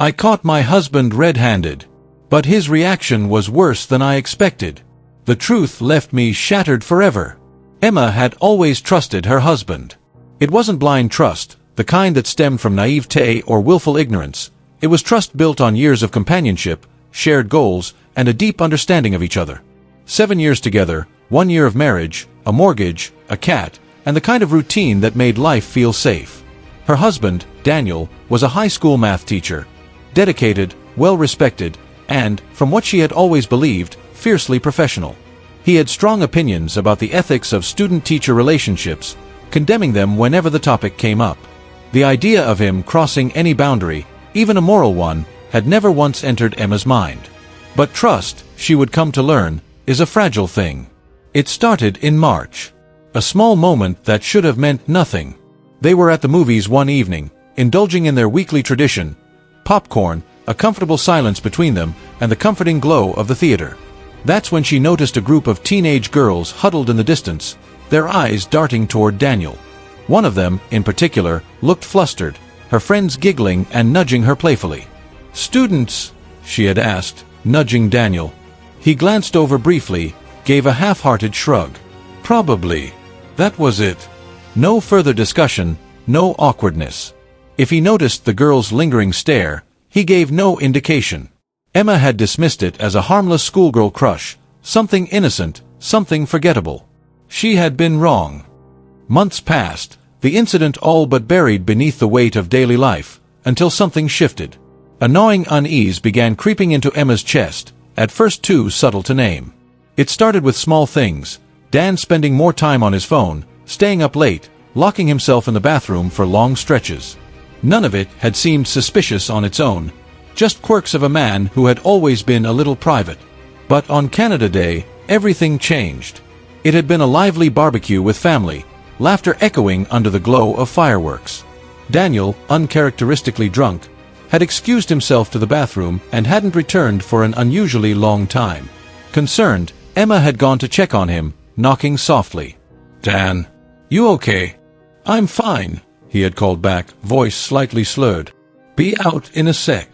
I caught my husband red-handed. But his reaction was worse than I expected. The truth left me shattered forever. Emma had always trusted her husband. It wasn't blind trust, the kind that stemmed from naivete or willful ignorance. It was trust built on years of companionship, shared goals, and a deep understanding of each other. 7 years together, 1 year of marriage, a mortgage, a cat, and the kind of routine that made life feel safe. Her husband, Daniel, was a high school math teacher. Dedicated, well-respected, and, from what she had always believed, fiercely professional. He had strong opinions about the ethics of student-teacher relationships, condemning them whenever the topic came up. The idea of him crossing any boundary, even a moral one, had never once entered Emma's mind. But trust, she would come to learn, is a fragile thing. It started in March. A small moment that should have meant nothing. They were at the movies one evening, indulging in their weekly tradition, popcorn, a comfortable silence between them, and the comforting glow of the theater. That's when she noticed a group of teenage girls huddled in the distance, their eyes darting toward Daniel. One of them, in particular, looked flustered, her friends giggling and nudging her playfully. "Students?" she had asked, nudging Daniel. He glanced over briefly, gave a half-hearted shrug. "Probably." That was it. No further discussion, no awkwardness. If he noticed the girl's lingering stare, he gave no indication. Emma had dismissed it as a harmless schoolgirl crush, something innocent, something forgettable. She had been wrong. Months passed, the incident all but buried beneath the weight of daily life, until something shifted. A gnawing unease began creeping into Emma's chest, at first too subtle to name. It started with small things, Dan spending more time on his phone, staying up late, locking himself in the bathroom for long stretches. None of it had seemed suspicious on its own, just quirks of a man who had always been a little private. But on Canada Day, everything changed. It had been a lively barbecue with family, laughter echoing under the glow of fireworks. Daniel, uncharacteristically drunk, had excused himself to the bathroom and hadn't returned for an unusually long time. Concerned, Emma had gone to check on him, knocking softly. "Dan, you okay?" "I'm fine," he had called back, voice slightly slurred. "Be out in a sec."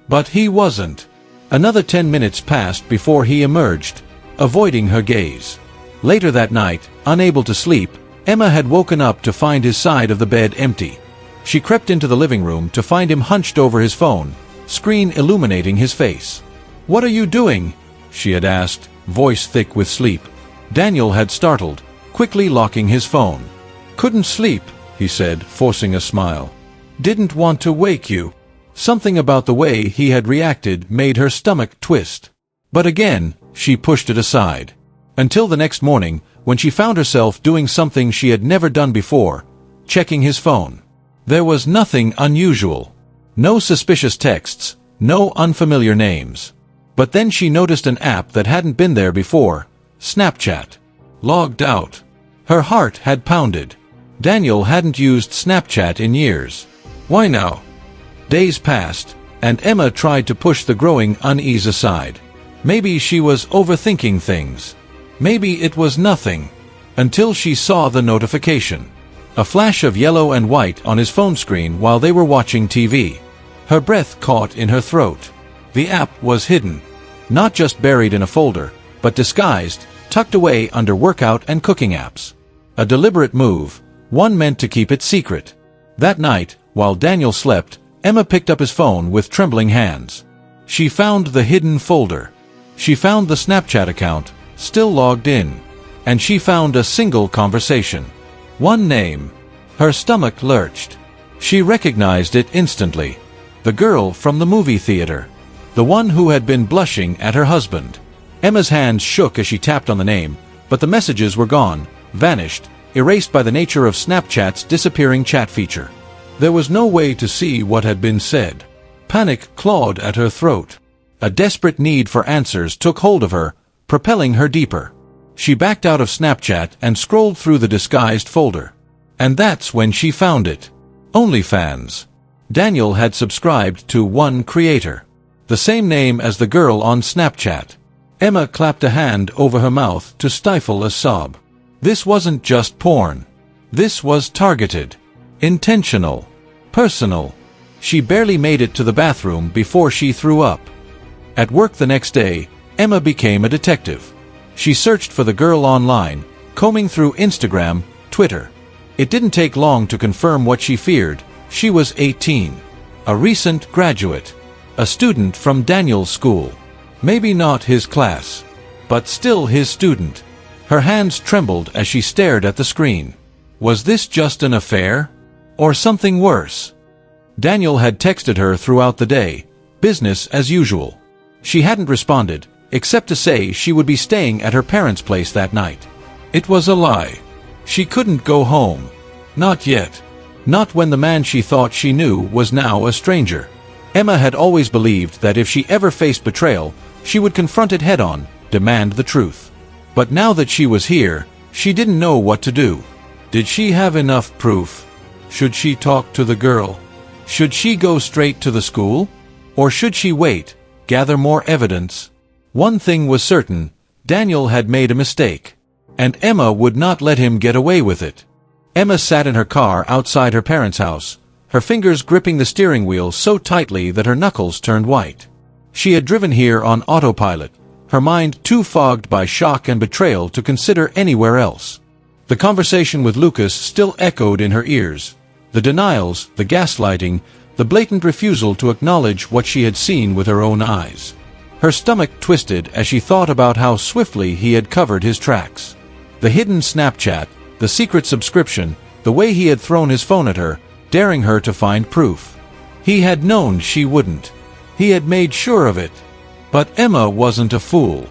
But he wasn't. Another 10 minutes passed before he emerged, avoiding her gaze. Later that night, unable to sleep, Emma had woken up to find his side of the bed empty. She crept into the living room to find him hunched over his phone, screen illuminating his face. "What are you doing?" she had asked, voice thick with sleep. Daniel had startled, quickly locking his phone. "Couldn't sleep," he said, forcing a smile. "Didn't want to wake you." Something about the way he had reacted made her stomach twist. But again, she pushed it aside. Until the next morning, when she found herself doing something she had never done before, checking his phone. There was nothing unusual. No suspicious texts, no unfamiliar names. But then she noticed an app that hadn't been there before, Snapchat. Logged out. Her heart had pounded. Daniel hadn't used Snapchat in years. Why now? Days passed, and Emma tried to push the growing unease aside. Maybe she was overthinking things. Maybe it was nothing. Until she saw the notification. A flash of yellow and white on his phone screen while they were watching TV. Her breath caught in her throat. The app was hidden. Not just buried in a folder, but disguised, tucked away under workout and cooking apps. A deliberate move, one meant to keep it secret. That night, while Daniel slept, Emma picked up his phone with trembling hands. She found the hidden folder. She found the Snapchat account, still logged in. And she found a single conversation. One name. Her stomach lurched. She recognized it instantly. The girl from the movie theater. The one who had been blushing at her husband. Emma's hands shook as she tapped on the name, but the messages were gone, vanished, erased by the nature of Snapchat's disappearing chat feature. There was no way to see what had been said. Panic clawed at her throat. A desperate need for answers took hold of her, propelling her deeper. She backed out of Snapchat and scrolled through the disguised folder. And that's when she found it. OnlyFans. Daniel had subscribed to one creator. The same name as the girl on Snapchat. Emma clapped a hand over her mouth to stifle a sob. This wasn't just porn. This was targeted. Intentional. Personal. She barely made it to the bathroom before she threw up. At work the next day, Emma became a detective. She searched for the girl online, combing through Instagram, Twitter. It didn't take long to confirm what she feared. She was 18. A recent graduate. A student from Daniel's school. Maybe not his class, but still his student. Her hands trembled as she stared at the screen. Was this just an affair? Or something worse? Daniel had texted her throughout the day, business as usual. She hadn't responded, except to say she would be staying at her parents' place that night. It was a lie. She couldn't go home. Not yet. Not when the man she thought she knew was now a stranger. Emma had always believed that if she ever faced betrayal, she would confront it head-on, demand the truth. But now that she was here, she didn't know what to do. Did she have enough proof? Should she talk to the girl? Should she go straight to the school? Or should she wait, gather more evidence? One thing was certain, Daniel had made a mistake. And Emma would not let him get away with it. Emma sat in her car outside her parents' house, her fingers gripping the steering wheel so tightly that her knuckles turned white. She had driven here on autopilot, her mind too fogged by shock and betrayal to consider anywhere else. The conversation with Lucas still echoed in her ears. The denials, the gaslighting, the blatant refusal to acknowledge what she had seen with her own eyes. Her stomach twisted as she thought about how swiftly he had covered his tracks. The hidden Snapchat, the secret subscription, the way he had thrown his phone at her, daring her to find proof. He had known she wouldn't. He had made sure of it. But Emma wasn't a fool.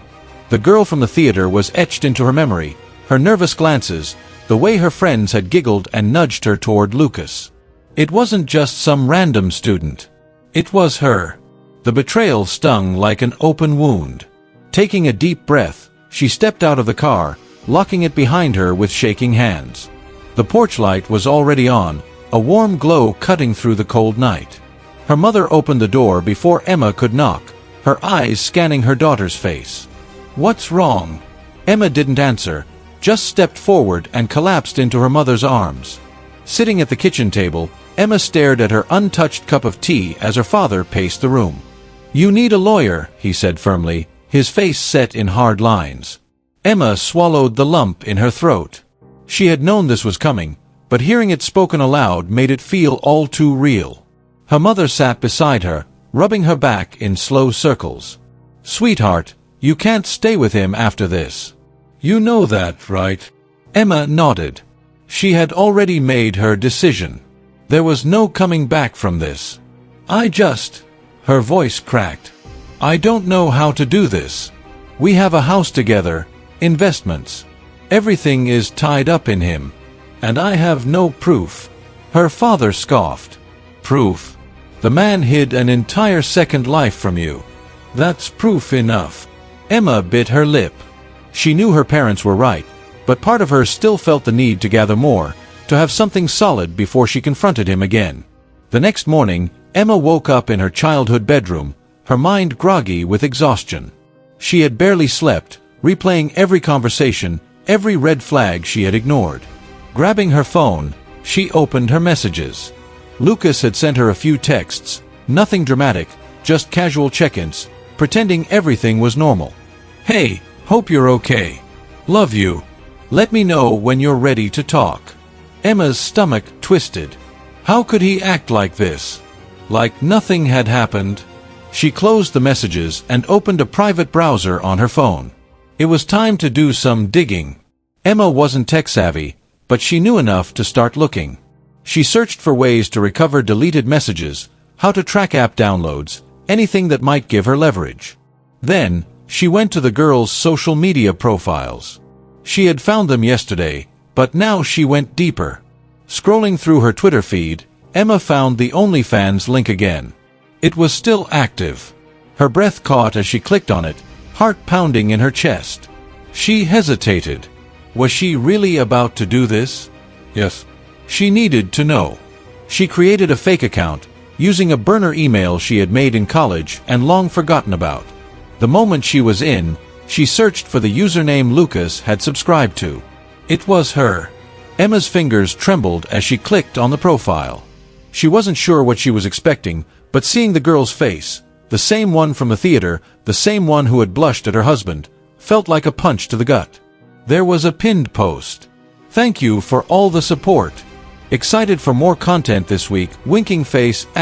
The girl from the theater was etched into her memory, her nervous glances, the way her friends had giggled and nudged her toward Lucas. It wasn't just some random student. It was her. The betrayal stung like an open wound. Taking a deep breath, she stepped out of the car, locking it behind her with shaking hands. The porch light was already on, a warm glow cutting through the cold night. Her mother opened the door before Emma could knock, her eyes scanning her daughter's face. "What's wrong?" Emma didn't answer, just stepped forward and collapsed into her mother's arms. Sitting at the kitchen table, Emma stared at her untouched cup of tea as her father paced the room. "You need a lawyer," he said firmly, his face set in hard lines. Emma swallowed the lump in her throat. She had known this was coming, but hearing it spoken aloud made it feel all too real. Her mother sat beside her, rubbing her back in slow circles. "Sweetheart, you can't stay with him after this. You know that, right?" Emma nodded. She had already made her decision. There was no coming back from this. Her voice cracked. "I don't know how to do this. We have a house together, investments. Everything is tied up in him. And I have no proof." Her father scoffed. "Proof? The man hid an entire second life from you. That's proof enough." Emma bit her lip. She knew her parents were right, but part of her still felt the need to gather more, to have something solid before she confronted him again. The next morning, Emma woke up in her childhood bedroom, her mind groggy with exhaustion. She had barely slept, replaying every conversation, every red flag she had ignored. Grabbing her phone, she opened her messages. Lucas had sent her a few texts, nothing dramatic, just casual check-ins, pretending everything was normal. "Hey, hope you're okay. Love you. Let me know when you're ready to talk." Emma's stomach twisted. How could he act like this? Like nothing had happened? She closed the messages and opened a private browser on her phone. It was time to do some digging. Emma wasn't tech-savvy, but she knew enough to start looking. She searched for ways to recover deleted messages, how to track app downloads, anything that might give her leverage. Then, she went to the girl's social media profiles. She had found them yesterday, but now she went deeper. Scrolling through her Twitter feed, Emma found the OnlyFans link again. It was still active. Her breath caught as she clicked on it, heart pounding in her chest. She hesitated. Was she really about to do this? Yes. She needed to know. She created a fake account, using a burner email she had made in college and long forgotten about. The moment she was in, she searched for the username Lucas had subscribed to. It was her. Emma's fingers trembled as she clicked on the profile. She wasn't sure what she was expecting, but seeing the girl's face, the same one from the theater, the same one who had blushed at her husband, felt like a punch to the gut. There was a pinned post. "Thank you for all the support. Excited for more content this week, winking face ***.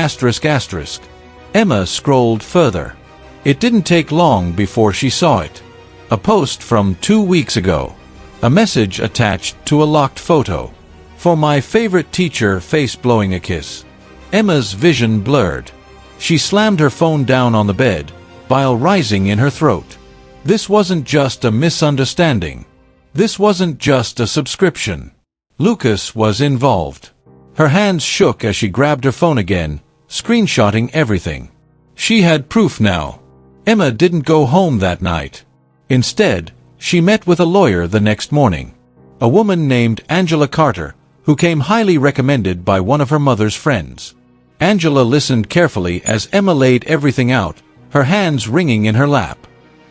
Emma scrolled further. It didn't take long before she saw it. A post from 2 weeks ago. A message attached to a locked photo. "For my favorite teacher, face blowing a kiss." Emma's vision blurred. She slammed her phone down on the bed, bile rising in her throat. This wasn't just a misunderstanding. This wasn't just a subscription. Lucas was involved. Her hands shook as she grabbed her phone again, screenshotting everything. She had proof now. Emma didn't go home that night. Instead, she met with a lawyer the next morning. A woman named Angela Carter, who came highly recommended by one of her mother's friends. Angela listened carefully as Emma laid everything out, her hands wringing in her lap.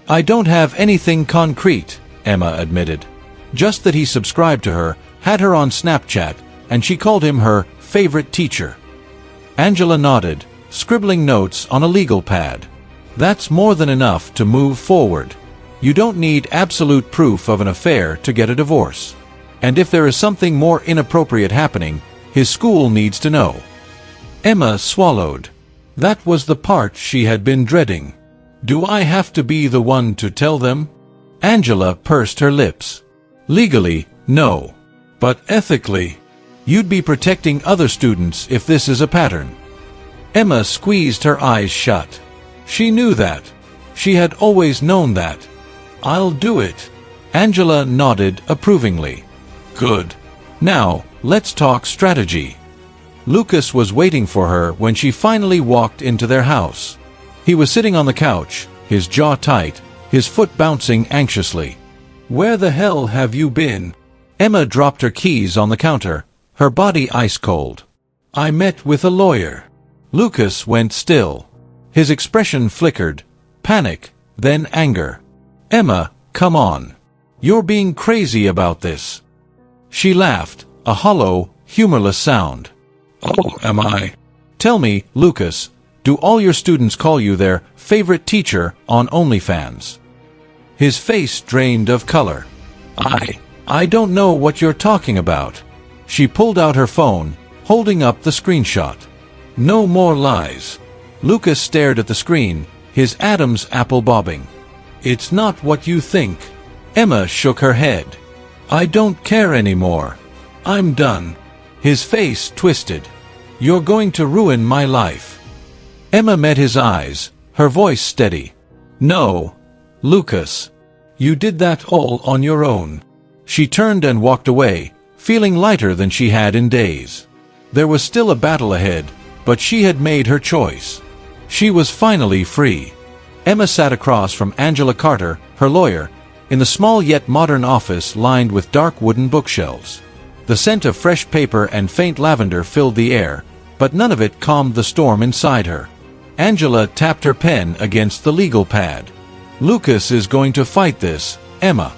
"I don't have anything concrete," Emma admitted. "Just that he subscribed to her, had her on Snapchat, and she called him her favorite teacher." Angela nodded, scribbling notes on a legal pad. "That's more than enough to move forward. You don't need absolute proof of an affair to get a divorce. And if there is something more inappropriate happening, his school needs to know." Emma swallowed. That was the part she had been dreading. "Do I have to be the one to tell them?" Angela pursed her lips. "Legally, no. But ethically, you'd be protecting other students if this is a pattern." Emma squeezed her eyes shut. She knew that. She had always known that. "I'll do it." Angela nodded approvingly. "Good. Now, let's talk strategy." Lucas was waiting for her when she finally walked into their house. He was sitting on the couch, his jaw tight, his foot bouncing anxiously. "Where the hell have you been?" Emma dropped her keys on the counter, her body ice cold. "I met with a lawyer." Lucas went still. His expression flickered, panic, then anger. "Emma, come on. You're being crazy about this." She laughed, a hollow, humorless sound. "Oh, am I? Tell me, Lucas, do all your students call you their favorite teacher on OnlyFans?" His face drained of color. I don't know what you're talking about." She pulled out her phone, holding up the screenshot. "No more lies." Lucas stared at the screen, his Adam's apple bobbing. "It's not what you think." Emma shook her head. "I don't care anymore. I'm done." His face twisted. "You're going to ruin my life." Emma met his eyes, her voice steady. "No, Lucas. You did that all on your own." She turned and walked away, feeling lighter than she had in days. There was still a battle ahead, but she had made her choice. She was finally free. Emma sat across from Angela Carter, her lawyer, in the small yet modern office lined with dark wooden bookshelves. The scent of fresh paper and faint lavender filled the air, but none of it calmed the storm inside her. Angela tapped her pen against the legal pad. "Lucas is going to fight this, Emma.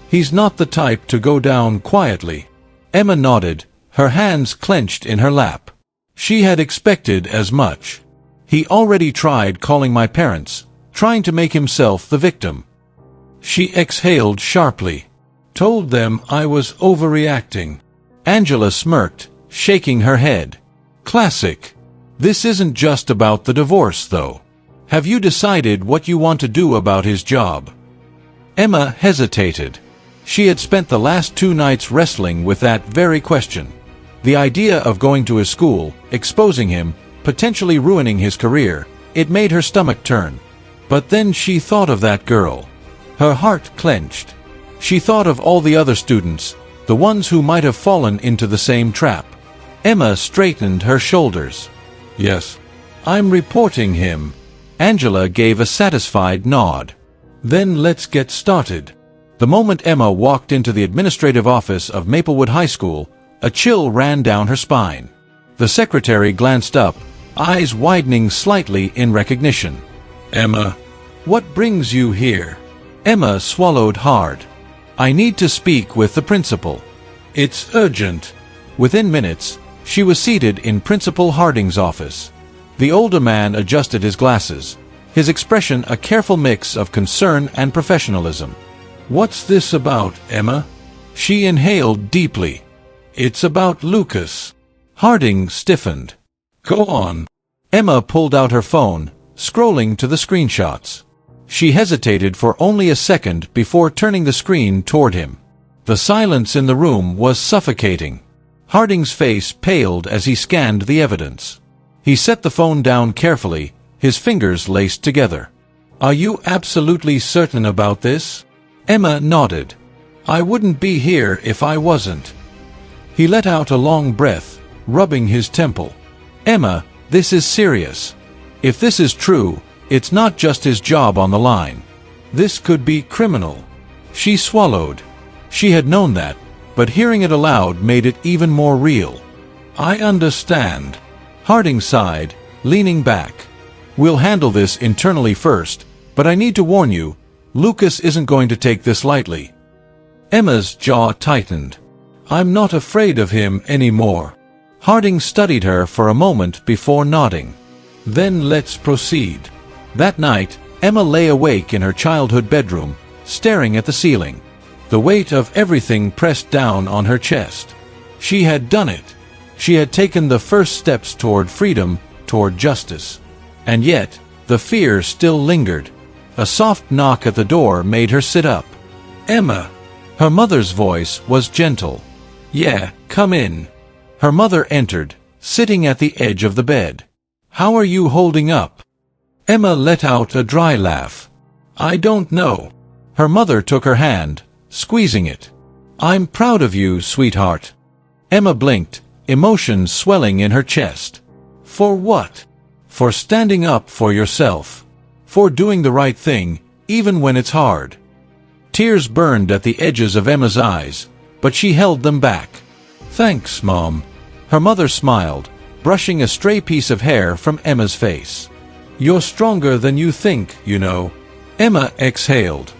He's not the type to go down quietly." Emma nodded, her hands clenched in her lap. She had expected as much. "He already tried calling my parents, trying to make himself the victim." She exhaled sharply. "Told them I was overreacting." Angela smirked, shaking her head. "Classic. This isn't just about the divorce, though. Have you decided what you want to do about his job?" Emma hesitated. She had spent the last 2 nights wrestling with that very question. The idea of going to his school, exposing him, potentially ruining his career, it made her stomach turn. But then she thought of that girl. Her heart clenched. She thought of all the other students, the ones who might have fallen into the same trap. Emma straightened her shoulders. "Yes, I'm reporting him." Angela gave a satisfied nod. "Then let's get started." The moment Emma walked into the administrative office of Maplewood High School, a chill ran down her spine. The secretary glanced up, eyes widening slightly in recognition. "Emma, what brings you here?" Emma swallowed hard. "I need to speak with the principal." "It's urgent." Within minutes, She was seated in Principal Harding's office. The older man adjusted his glasses, his expression a careful mix of concern and professionalism. "What's this about, Emma?" She inhaled deeply. "It's about Lucas." Harding stiffened. "Go on." Emma pulled out her phone, scrolling to the screenshots. She hesitated for only a second before turning the screen toward him. The silence in the room was suffocating. Harding's face paled as he scanned the evidence. He set the phone down carefully, his fingers laced together. "Are you absolutely certain about this?" Emma nodded. "I wouldn't be here if I wasn't." He let out a long breath, rubbing his temple. "Emma, this is serious. If this is true, it's not just his job on the line. This could be criminal." She swallowed. She had known that, but hearing it aloud made it even more real. "I understand." Harding sighed, leaning back. "We'll handle this internally first, but I need to warn you, Lucas isn't going to take this lightly." Emma's jaw tightened. "I'm not afraid of him anymore." Harding studied her for a moment before nodding. "Then let's proceed." That night, Emma lay awake in her childhood bedroom, staring at the ceiling. The weight of everything pressed down on her chest. She had done it. She had taken the first steps toward freedom, toward justice. And yet, the fear still lingered. A soft knock at the door made her sit up. "Emma!" Her mother's voice was gentle. "Yeah, come in." Her mother entered, sitting at the edge of the bed. "How are you holding up?" Emma let out a dry laugh. "I don't know." Her mother took her hand, squeezing it. "I'm proud of you, sweetheart." Emma blinked, emotions swelling in her chest. "For what?" "For standing up for yourself. For doing the right thing, even when it's hard." Tears burned at the edges of Emma's eyes, but she held them back. "Thanks, Mom." Her mother smiled, brushing a stray piece of hair from Emma's face. "You're stronger than you think, you know." Emma exhaled.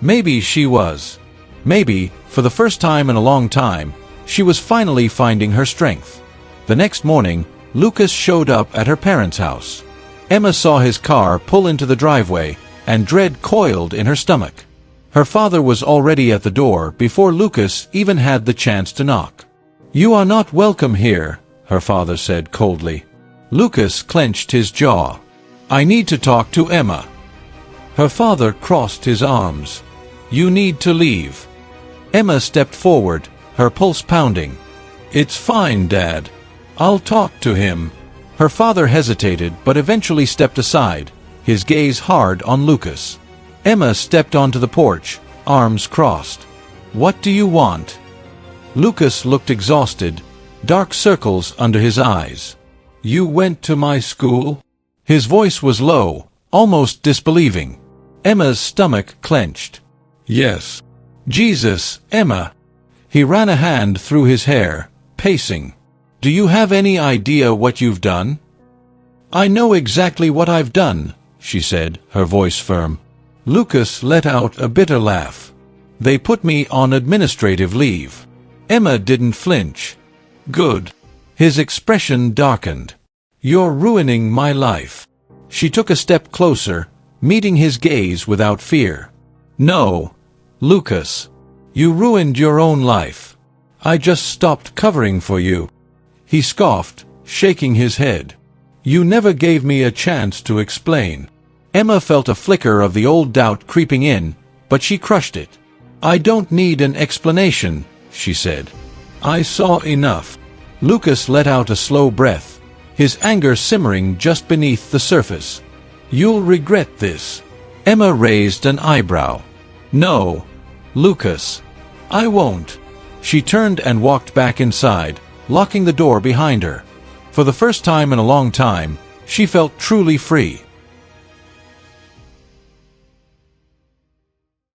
Maybe she was. Maybe, for the first time in a long time, she was finally finding her strength. The next morning, Lucas showed up at her parents' house. Emma saw his car pull into the driveway, and dread coiled in her stomach. Her father was already at the door before Lucas even had the chance to knock. "You are not welcome here," her father said coldly. Lucas clenched his jaw. "I need to talk to Emma." Her father crossed his arms. "You need to leave." Emma stepped forward, her pulse pounding. "It's fine, Dad. I'll talk to him." Her father hesitated but eventually stepped aside, his gaze hard on Lucas. Emma stepped onto the porch, arms crossed. "What do you want?" Lucas looked exhausted, dark circles under his eyes. "You went to my school?" His voice was low, almost disbelieving. Emma's stomach clenched. "Yes." "Jesus, Emma." He ran a hand through his hair, pacing. "Do you have any idea what you've done?" "I know exactly what I've done," she said, her voice firm. Lucas let out a bitter laugh. "They put me on administrative leave." Emma didn't flinch. "Good." His expression darkened. "You're ruining my life." She took a step closer, meeting his gaze without fear. "No, Lucas. You ruined your own life. I just stopped covering for you." He scoffed, shaking his head. "You never gave me a chance to explain." Emma felt a flicker of the old doubt creeping in, but she crushed it. "I don't need an explanation," she said. "I saw enough." Lucas let out a slow breath, his anger simmering just beneath the surface. "You'll regret this." Emma raised an eyebrow. "No, Lucas. I won't." She turned and walked back inside, locking the door behind her. For the first time in a long time, she felt truly free.